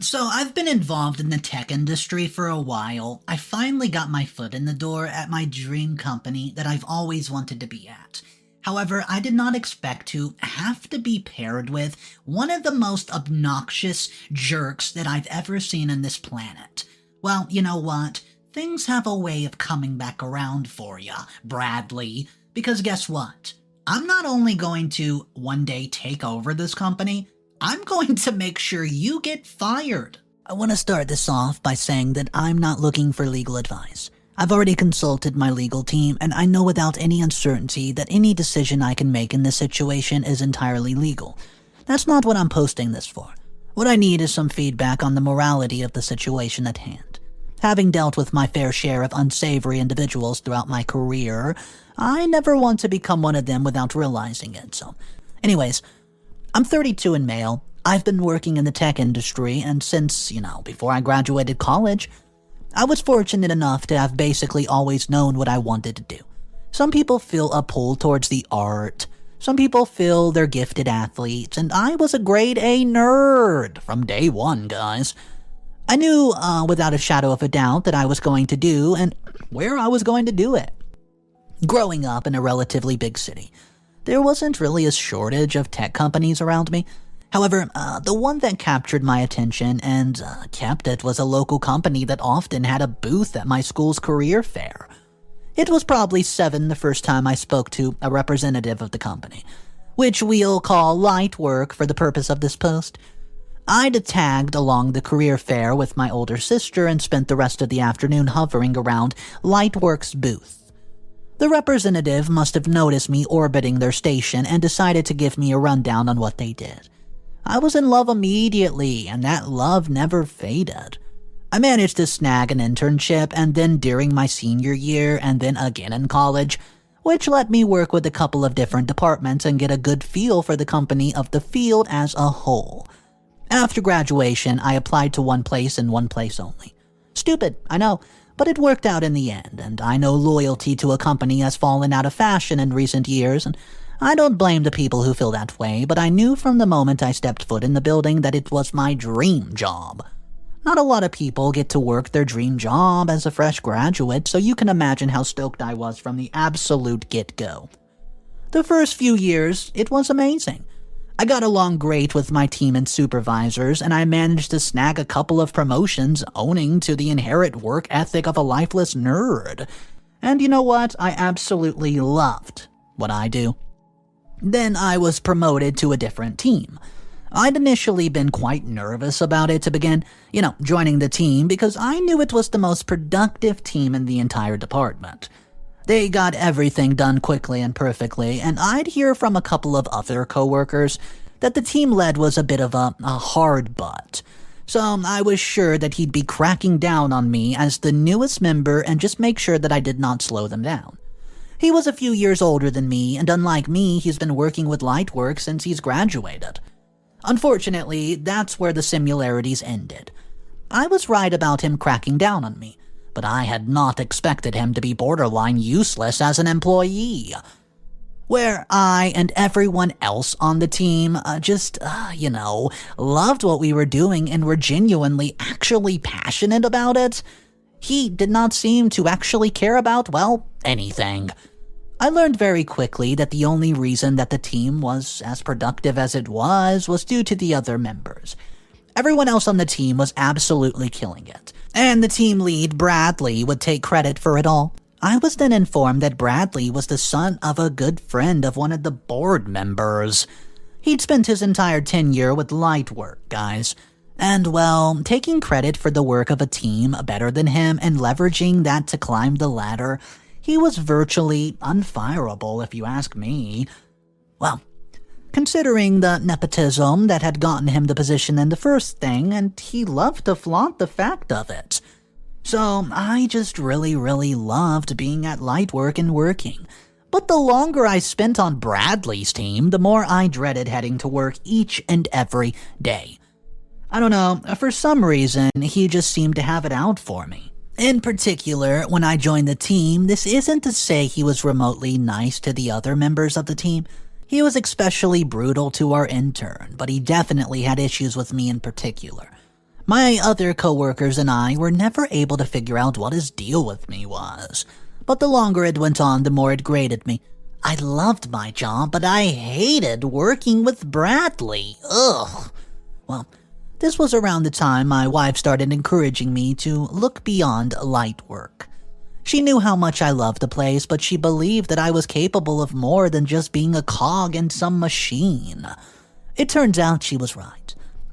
So, I've been involved in the tech industry for a while. I finally got my foot in the door at my dream company that I've always wanted to be at. However, I did not expect to have to be paired with one of the most obnoxious jerks that I've ever seen on this planet. Well, you know what? Things have a way of coming back around for ya, Bradley, because guess what? I'm not only going to one day take over this company, I'm going to make sure you get fired. I want to start this off by saying that I'm not looking for legal advice. I've already consulted my legal team, and I know without any uncertainty that any decision I can make in this situation is entirely legal. That's not what I'm posting this for. What I need is some feedback on the morality of the situation at hand. Having dealt with my fair share of unsavory individuals throughout my career, I never want to become one of them without realizing it. So, anyways, I'm 32 and male. I've been working in the tech industry, and since, before I graduated college, I was fortunate enough to have basically always known what I wanted to do. Some people feel a pull towards the art. Some people feel they're gifted athletes, and I was a grade A nerd from day one, guys. I knew without a shadow of a doubt that I was going to do and where I was going to do it. Growing up in a relatively big city, there wasn't really a shortage of tech companies around me. However, the one that captured my attention and kept it was a local company that often had a booth at my school's career fair. It was probably 7 the first time I spoke to a representative of the company, which we'll call light work for the purpose of this post. I'd tagged along the career fair with my older sister and spent the rest of the afternoon hovering around Lightwork's booth. The representative must have noticed me orbiting their station and decided to give me a rundown on what they did. I was in love immediately, and that love never faded. I managed to snag an internship, and then during my senior year, and then again in college, which let me work with a couple of different departments and get a good feel for the company of the field as a whole. After graduation, I applied to one place and one place only. Stupid, I know. But it worked out in the end, and I know loyalty to a company has fallen out of fashion in recent years, and I don't blame the people who feel that way, but I knew from the moment I stepped foot in the building that it was my dream job. Not a lot of people get to work their dream job as a fresh graduate, so you can imagine how stoked I was from the absolute get-go. The first few years, it was amazing. I got along great with my team and supervisors, and I managed to snag a couple of promotions owing to the inherent work ethic of a lifeless nerd. And you know what? I absolutely loved what I do. Then I was promoted to a different team. I'd initially been quite nervous about it to begin, joining the team because I knew it was the most productive team in the entire department. They got everything done quickly and perfectly, and I'd hear from a couple of other coworkers that the team lead was a bit of a hard butt. So I was sure that he'd be cracking down on me as the newest member and just make sure that I did not slow them down. He was a few years older than me, and unlike me, he's been working with Lightwork since he's graduated. Unfortunately, that's where the similarities ended. I was right about him cracking down on me, but I had not expected him to be borderline useless as an employee. Where I and everyone else on the team loved what we were doing and were genuinely actually passionate about it, he did not seem to actually care about, anything. I learned very quickly that the only reason that the team was as productive as it was due to the other members. Everyone else on the team was absolutely killing it, and the team lead, Bradley, would take credit for it all. I was then informed that Bradley was the son of a good friend of one of the board members. He'd spent his entire tenure with Lightwork, guys. And, taking credit for the work of a team better than him and leveraging that to climb the ladder, he was virtually unfireable, if you ask me. Well, considering the nepotism that had gotten him the position in the first thing, and he loved to flaunt the fact of it. So I just really loved being at Lightwork and working. But the longer I spent on Bradley's team, the more I dreaded heading to work each and every day. I don't know, for some reason, he just seemed to have it out for me. In particular, when I joined the team, this isn't to say he was remotely nice to the other members of the team. He was especially brutal to our intern, but he definitely had issues with me in particular. My other coworkers and I were never able to figure out what his deal with me was. But the longer it went on, the more it grated me. I loved my job, but I hated working with Bradley. Ugh. Well, this was around the time my wife started encouraging me to look beyond light work. She knew how much I loved the place, but she believed that I was capable of more than just being a cog in some machine. It turns out she was right.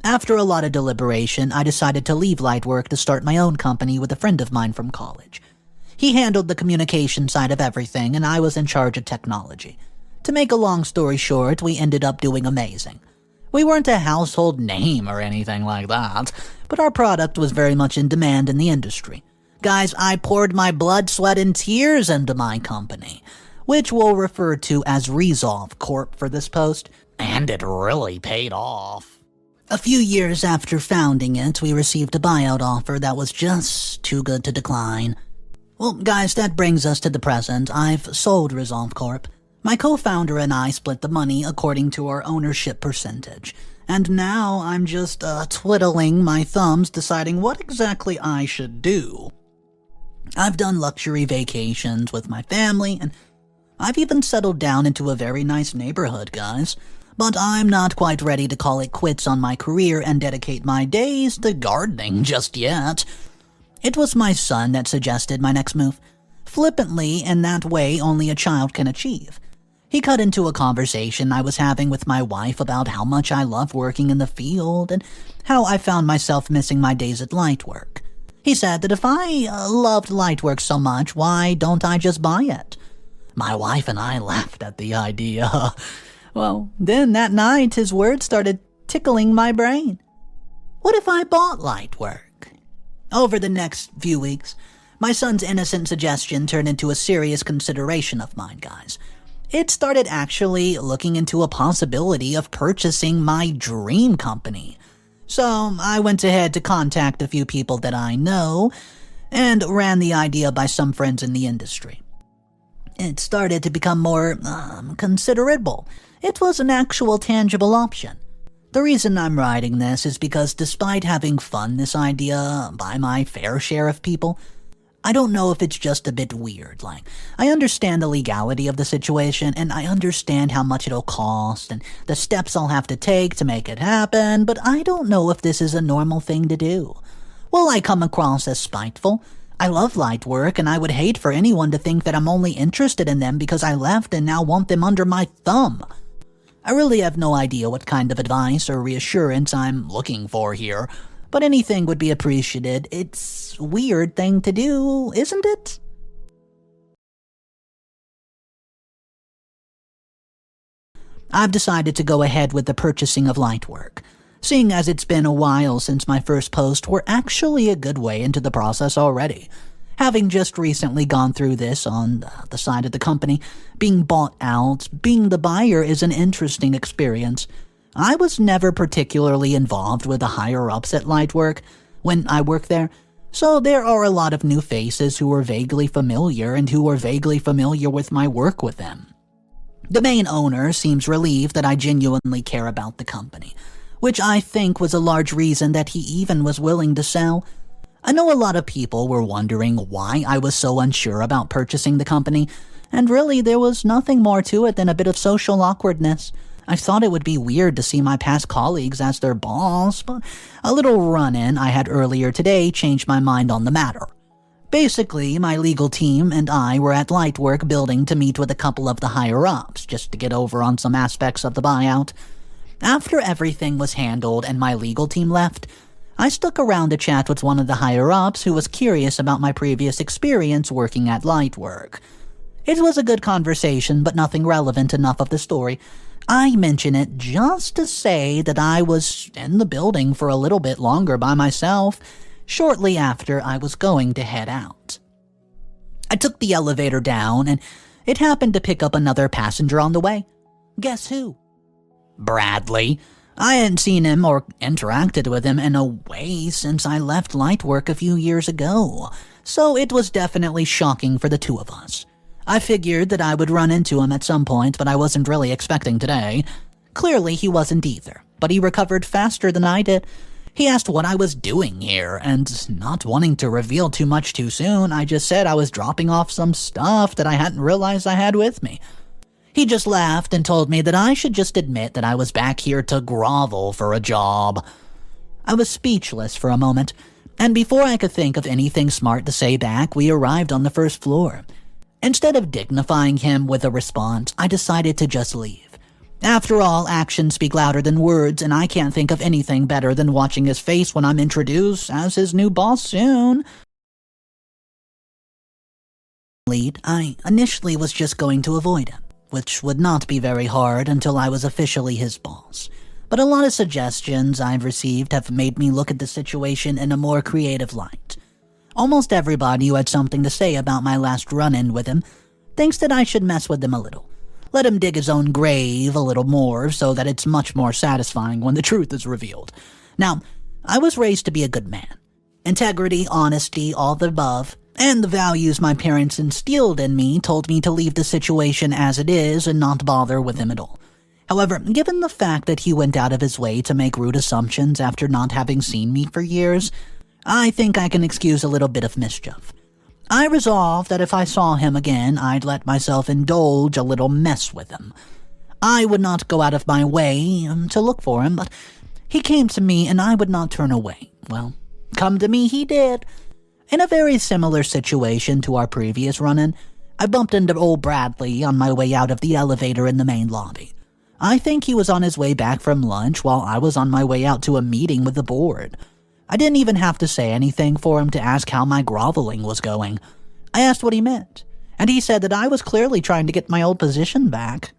After a lot of deliberation, I decided to leave light work to start my own company with a friend of mine from college. He handled the communication side of everything, and I was in charge of technology. To make a long story short, we ended up doing amazing. We weren't a household name or anything like that, but our product was very much in demand in the industry. Guys, I poured my blood, sweat, and tears into my company, which we'll refer to as Resolve Corp for this post, and it really paid off. A few years after founding it, we received a buyout offer that was just too good to decline. Well, guys, that brings us to the present. I've sold Resolve Corp. My co-founder and I split the money according to our ownership percentage, and now I'm just twiddling my thumbs deciding what exactly I should do. I've done luxury vacations with my family, and I've even settled down into a very nice neighborhood, guys. But I'm not quite ready to call it quits on my career and dedicate my days to gardening just yet. It was my son that suggested my next move, flippantly in that way only a child can achieve. He cut into a conversation I was having with my wife about how much I love working in the field and how I found myself missing my days at Lightwork. He said that if I loved Lightwork so much, why don't I just buy it? My wife and I laughed at the idea. Well, then that night his words started tickling my brain. What if I bought Lightwork? Over the next few weeks, my son's innocent suggestion turned into a serious consideration of mine, guys. It started actually looking into a possibility of purchasing my dream company. So I went ahead to contact a few people that I know and ran the idea by some friends in the industry. It started to become more considerable. It was an actual tangible option. The reason I'm writing this is because despite having fun this idea by my fair share of people, I don't know if it's just a bit weird. I understand the legality of the situation, and I understand how much it'll cost, and the steps I'll have to take to make it happen, but I don't know if this is a normal thing to do. Will I come across as spiteful? I love Lightwork, and I would hate for anyone to think that I'm only interested in them because I left and now want them under my thumb. I really have no idea what kind of advice or reassurance I'm looking for here, but anything would be appreciated. It's a weird thing to do, isn't it? I've decided to go ahead with the purchasing of Lightwork. Seeing as it's been a while since my first post, we're actually a good way into the process already. Having just recently gone through this on the side of the company, being bought out, being the buyer is an interesting experience. I was never particularly involved with the higher-ups at Lightwork when I worked there, so there are a lot of new faces who are vaguely familiar and who are vaguely familiar with my work with them. The main owner seems relieved that I genuinely care about the company, which I think was a large reason that he even was willing to sell. I know a lot of people were wondering why I was so unsure about purchasing the company, and really there was nothing more to it than a bit of social awkwardness. I thought it would be weird to see my past colleagues as their boss, but a little run-in I had earlier today changed my mind on the matter. Basically, my legal team and I were at Lightwork building to meet with a couple of the higher-ups, just to get over on some aspects of the buyout. After everything was handled and my legal team left, I stuck around to chat with one of the higher-ups who was curious about my previous experience working at Lightwork. It was a good conversation, but nothing relevant enough of the story. I mention it just to say that I was in the building for a little bit longer by myself, shortly after I was going to head out. I took the elevator down, and it happened to pick up another passenger on the way. Guess who? Bradley. I hadn't seen him or interacted with him in a way since I left Lightwork a few years ago, so it was definitely shocking for the two of us. I figured that I would run into him at some point, but I wasn't really expecting today. Clearly he wasn't either, but he recovered faster than I did. He asked what I was doing here, and not wanting to reveal too much too soon, I just said I was dropping off some stuff that I hadn't realized I had with me. He just laughed and told me that I should just admit that I was back here to grovel for a job. I was speechless for a moment, and before I could think of anything smart to say back, we arrived on the first floor. Instead of dignifying him with a response, I decided to just leave. After all, actions speak louder than words, and I can't think of anything better than watching his face when I'm introduced as his new boss soon. I initially was just going to avoid him, which would not be very hard until I was officially his boss. But a lot of suggestions I've received have made me look at the situation in a more creative light. Almost everybody who had something to say about my last run-in with him thinks that I should mess with him a little. Let him dig his own grave a little more so that it's much more satisfying when the truth is revealed. Now, I was raised to be a good man. Integrity, honesty, all the above, and the values my parents instilled in me told me to leave the situation as it is and not bother with him at all. However, given the fact that he went out of his way to make rude assumptions after not having seen me for years, I think I can excuse a little bit of mischief. I resolved that if I saw him again, I'd let myself indulge a little mess with him. I would not go out of my way to look for him, but he came to me and I would not turn away. Well, come to me he did. In a very similar situation to our previous run-in, I bumped into old Bradley on my way out of the elevator in the main lobby. I think he was on his way back from lunch while I was on my way out to a meeting with the board. I didn't even have to say anything for him to ask how my groveling was going. I asked what he meant, and he said that I was clearly trying to get my old position back.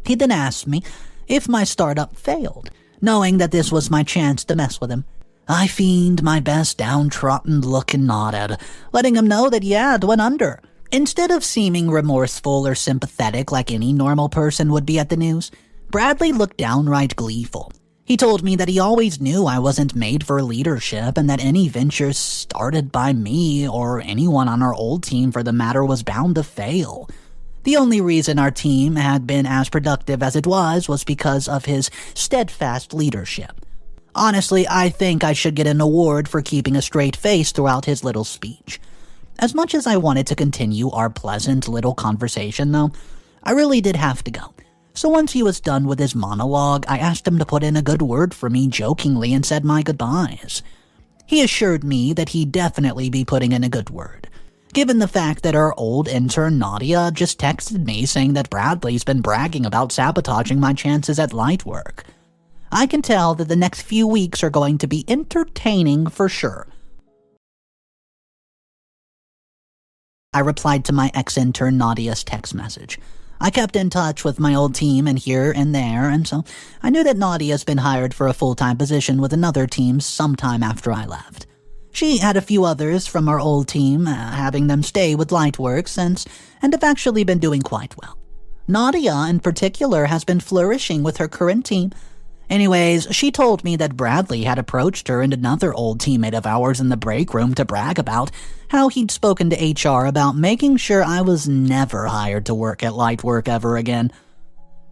He then asked me if my startup failed, knowing that this was my chance to mess with him. I feigned my best downtrodden look and nodded, letting him know that it went under. Instead of seeming remorseful or sympathetic like any normal person would be at the news, Bradley looked downright gleeful. He told me that he always knew I wasn't made for leadership and that any venture started by me or anyone on our old team for the matter was bound to fail. The only reason our team had been as productive as it was because of his steadfast leadership. Honestly, I think I should get an award for keeping a straight face throughout his little speech. As much as I wanted to continue our pleasant little conversation, though, I really did have to go. So once he was done with his monologue, I asked him to put in a good word for me jokingly and said my goodbyes. He assured me that he'd definitely be putting in a good word, given the fact that our old intern Nadia just texted me saying that Bradley's been bragging about sabotaging my chances at light work. I can tell that the next few weeks are going to be entertaining for sure. I replied to my ex-intern Nadia's text message. I kept in touch with my old team and here and there, and so I knew that Nadia's been hired for a full-time position with another team sometime after I left. She had a few others from our old team, having them stay with Lightworks since, and have actually been doing quite well. Nadia, in particular, has been flourishing with her current team. Anyways, she told me that Bradley had approached her and another old teammate of ours in the break room to brag about how he'd spoken to HR about making sure I was never hired to work at Lightwork ever again.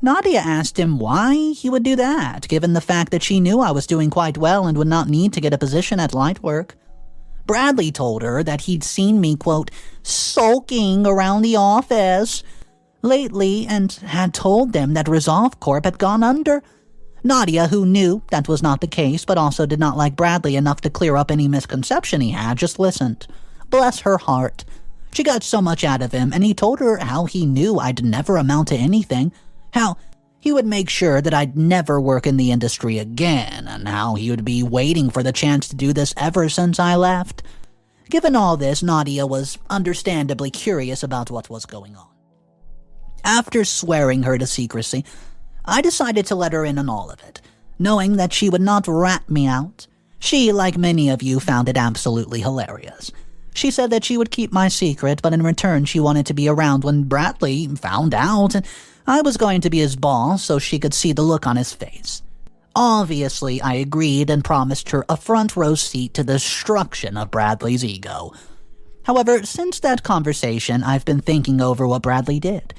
Nadia asked him why he would do that, given the fact that she knew I was doing quite well and would not need to get a position at Lightwork. Bradley told her that he'd seen me, quote, sulking around the office lately and had told them that Resolve Corp had gone under. Nadia, who knew that was not the case but also did not like Bradley enough to clear up any misconception he had, just listened. Bless her heart. She got so much out of him, and he told her how he knew I'd never amount to anything, how he would make sure that I'd never work in the industry again, and how he would be waiting for the chance to do this ever since I left. Given all this, Nadia was understandably curious about what was going on. After swearing her to secrecy, I decided to let her in on all of it, knowing that she would not rat me out. She, like many of you, found it absolutely hilarious. She said that she would keep my secret, but in return she wanted to be around when Bradley found out, and I was going to be his boss so she could see the look on his face. Obviously, I agreed and promised her a front row seat to the destruction of Bradley's ego. However, since that conversation, I've been thinking over what Bradley did.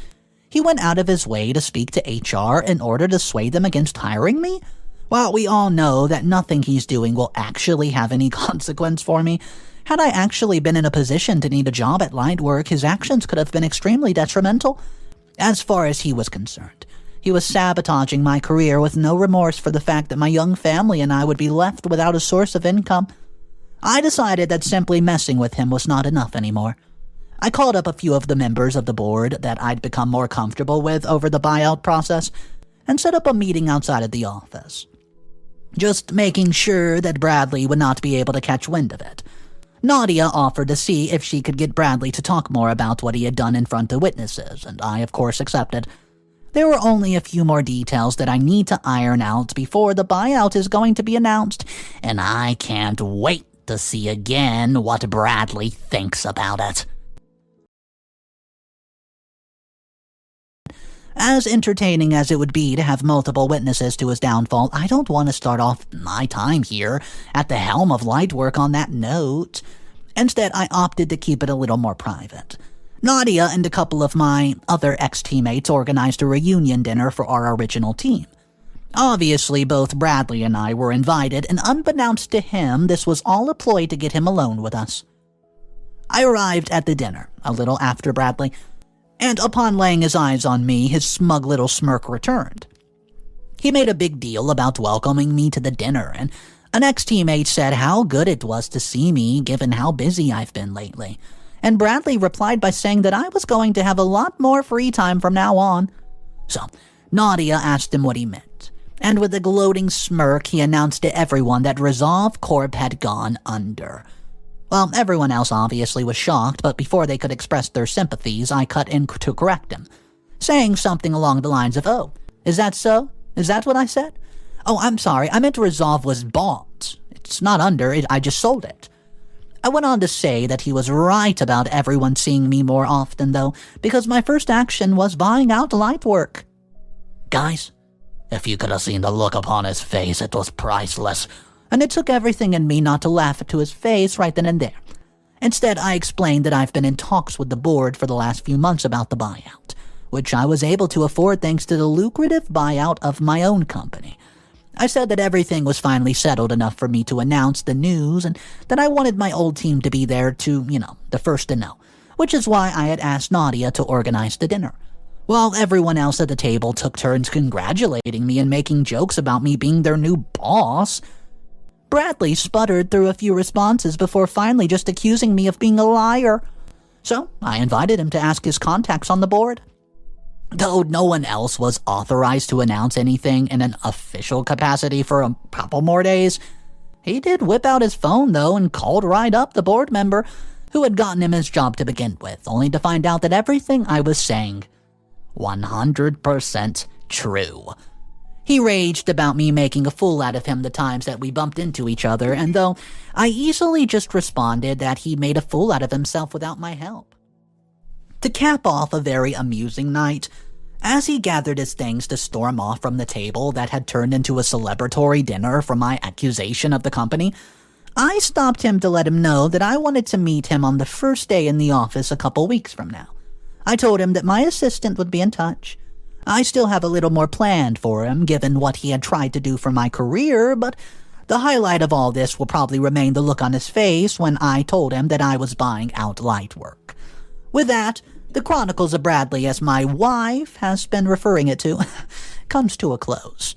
He went out of his way to speak to HR in order to sway them against hiring me? While we all know that nothing he's doing will actually have any consequence for me, had I actually been in a position to need a job at Lightwork, his actions could have been extremely detrimental. As far as he was concerned, he was sabotaging my career with no remorse for the fact that my young family and I would be left without a source of income. I decided that simply messing with him was not enough anymore. I called up a few of the members of the board that I'd become more comfortable with over the buyout process and set up a meeting outside of the office, just making sure that Bradley would not be able to catch wind of it. Nadia offered to see if she could get Bradley to talk more about what he had done in front of witnesses, and I, of course, accepted. There were only a few more details that I need to iron out before the buyout is going to be announced, and I can't wait to see again what Bradley thinks about it. As entertaining as it would be to have multiple witnesses to his downfall, I don't want to start off my time here at the helm of Lightwork on that note. Instead, I opted to keep it a little more private. Nadia and a couple of my other ex-teammates organized a reunion dinner for our original team. Obviously, both Bradley and I were invited, and unbeknownst to him, this was all a ploy to get him alone with us. I arrived at the dinner a little after Bradley, and upon laying his eyes on me, his smug little smirk returned. He made a big deal about welcoming me to the dinner, and an ex-teammate said how good it was to see me given how busy I've been lately, and Bradley replied by saying that I was going to have a lot more free time from now on. So, Nadia asked him what he meant, and with a gloating smirk he announced to everyone that Resolve Corp had gone under. Well, everyone else obviously was shocked, but before they could express their sympathies, I cut in to correct him, saying something along the lines of, "Oh, is that so? Is that what I said? Oh, I'm sorry, I meant Resolve was bought. It's not under, I just sold it." I went on to say that he was right about everyone seeing me more often, though, because my first action was buying out Lightwork. Guys, if you could have seen the look upon his face, it was priceless. And it took everything in me not to laugh to his face right then and there. Instead, I explained that I've been in talks with the board for the last few months about the buyout, which I was able to afford thanks to the lucrative buyout of my own company. I said that everything was finally settled enough for me to announce the news and that I wanted my old team to be there to, the first to know, which is why I had asked Nadia to organize the dinner. While everyone else at the table took turns congratulating me and making jokes about me being their new boss, Bradley sputtered through a few responses before finally just accusing me of being a liar. So I invited him to ask his contacts on the board. Though no one else was authorized to announce anything in an official capacity for a couple more days, he did whip out his phone, though, and called right up the board member who had gotten him his job to begin with, only to find out that everything I was saying, 100% true. He raged about me making a fool out of him the times that we bumped into each other, and though I easily just responded that he made a fool out of himself without my help. To cap off a very amusing night, as he gathered his things to storm off from the table that had turned into a celebratory dinner for my accusation of the company, I stopped him to let him know that I wanted to meet him on the first day in the office a couple weeks from now. I told him that my assistant would be in touch. I still have a little more planned for him, given what he had tried to do for my career, but the highlight of all this will probably remain the look on his face when I told him that I was buying out Lightwork. With that, the Chronicles of Bradley, as my wife has been referring it to, comes to a close.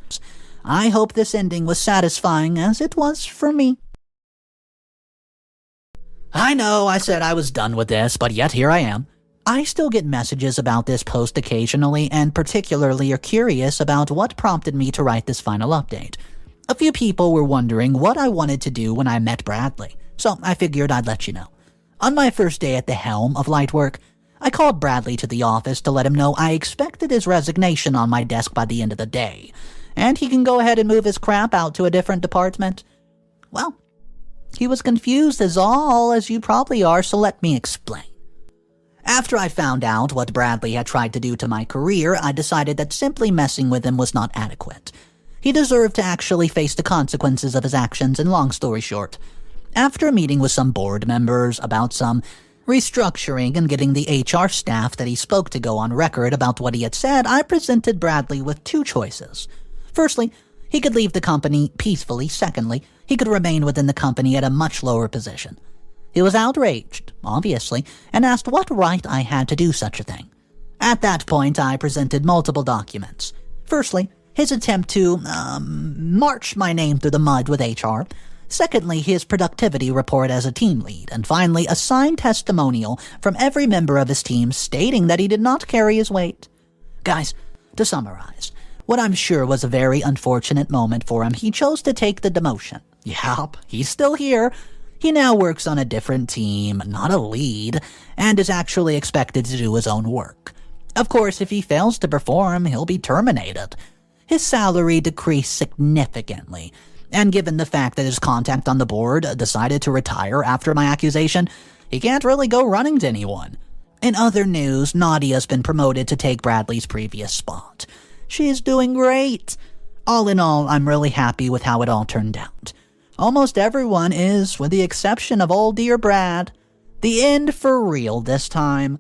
I hope this ending was satisfying as it was for me. I know I said I was done with this, but yet here I am. I still get messages about this post occasionally, and particularly are curious about what prompted me to write this final update. A few people were wondering what I wanted to do when I met Bradley, so I figured I'd let you know. On my first day at the helm of Lightwork, I called Bradley to the office to let him know I expected his resignation on my desk by the end of the day, and he can go ahead and move his crap out to a different department. Well, he was confused as you probably are, so let me explain. After I found out what Bradley had tried to do to my career, I decided that simply messing with him was not adequate. He deserved to actually face the consequences of his actions, and long story short, after meeting with some board members about some restructuring and getting the HR staff that he spoke to go on record about what he had said, I presented Bradley with two choices. Firstly, He could leave the company peacefully. Secondly, he could remain within the company at a much lower position. He was outraged, obviously, and asked what right I had to do such a thing. At that point, I presented multiple documents. Firstly, his attempt to, march my name through the mud with HR. Secondly, his productivity report as a team lead. And finally, a signed testimonial from every member of his team stating that he did not carry his weight. Guys, to summarize, what I'm sure was a very unfortunate moment for him, he chose to take the demotion. Yup, he's still here. He now works on a different team, not a lead, and is actually expected to do his own work. Of course, if he fails to perform, he'll be terminated. His salary decreased significantly, and given the fact that his contact on the board decided to retire after my accusation, he can't really go running to anyone. In other news, Nadia's been promoted to take Bradley's previous spot. She's doing great. All in all, I'm really happy with how it all turned out. Almost everyone is, with the exception of old dear Brad. The end for real this time.